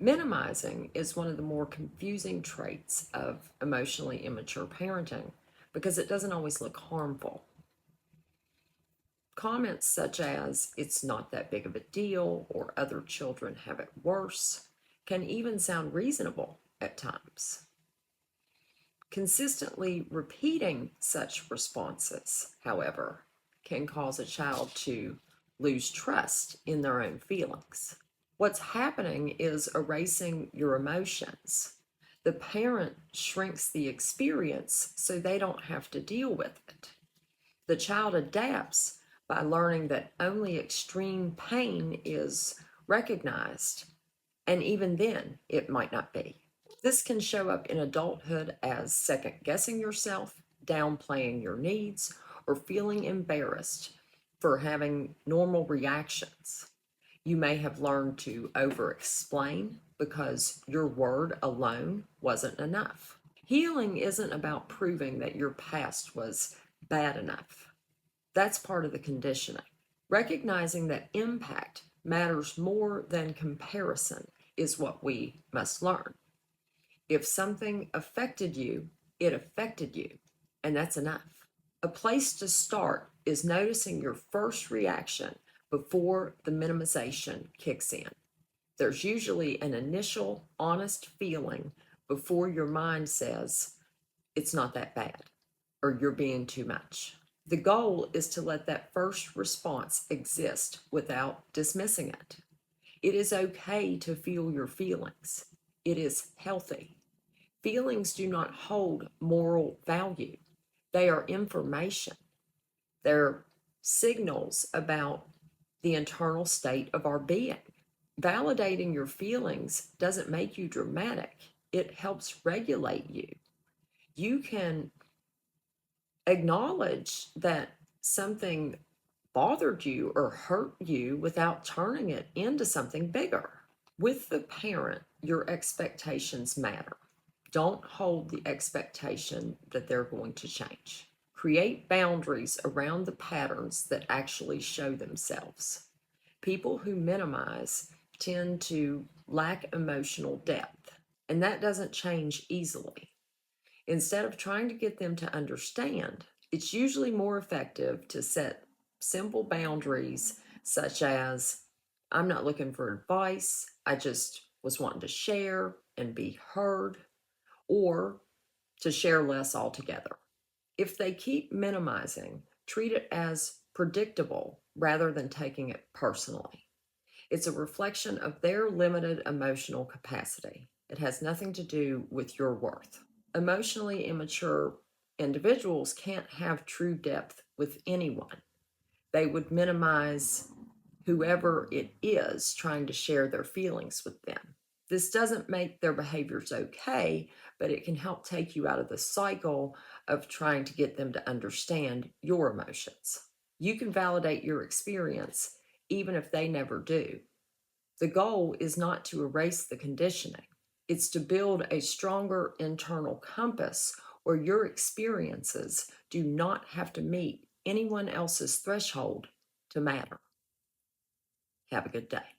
Minimizing is one of the more confusing traits of emotionally immature parenting because it doesn't always look harmful. Comments such as, "it's not that big of a deal," or "other children have it worse," can even sound reasonable at times. Consistently repeating such responses, however, can cause a child to lose trust in their own feelings. What's happening is erasing your emotions. The parent shrinks the experience so they don't have to deal with it. The child adapts by learning that only extreme pain is recognized, and even then, it might not be. This can show up in adulthood as second guessing yourself, downplaying your needs, or feeling embarrassed for having normal reactions. You may have learned to over explain because your word alone wasn't enough. Healing isn't about proving that your past was bad enough. That's part of the conditioning. Recognizing that impact matters more than comparison is what we must learn. If something affected you, it affected you, and that's enough. A place to start is noticing your first reaction before the minimization kicks in. There's usually an initial, honest feeling before your mind says, "it's not that bad," or "you're being too much." The goal is to let that first response exist without dismissing it. It is okay to feel your feelings. It is healthy. Feelings do not hold moral value. They are information. They're signals about the internal state of our being. Validating your feelings doesn't make you dramatic. It helps regulate you. You can acknowledge that something bothered you or hurt you without turning it into something bigger. With the parent, your expectations matter. Don't hold the expectation that they're going to change. Create boundaries around the patterns that actually show themselves. People who minimize tend to lack emotional depth, and that doesn't change easily. Instead of trying to get them to understand, it's usually more effective to set simple boundaries, such as, "I'm not looking for advice, I just was wanting to share and be heard," or to share less altogether. If they keep minimizing, treat it as predictable rather than taking it personally. It's a reflection of their limited emotional capacity. It has nothing to do with your worth. Emotionally immature individuals can't have true depth with anyone. They would minimize whoever it is trying to share their feelings with them. This doesn't make their behaviors okay, but it can help take you out of the cycle of trying to get them to understand your emotions. You can validate your experience even if they never do. The goal is not to erase the conditioning. It's to build a stronger internal compass where your experiences do not have to meet anyone else's threshold to matter. Have a good day.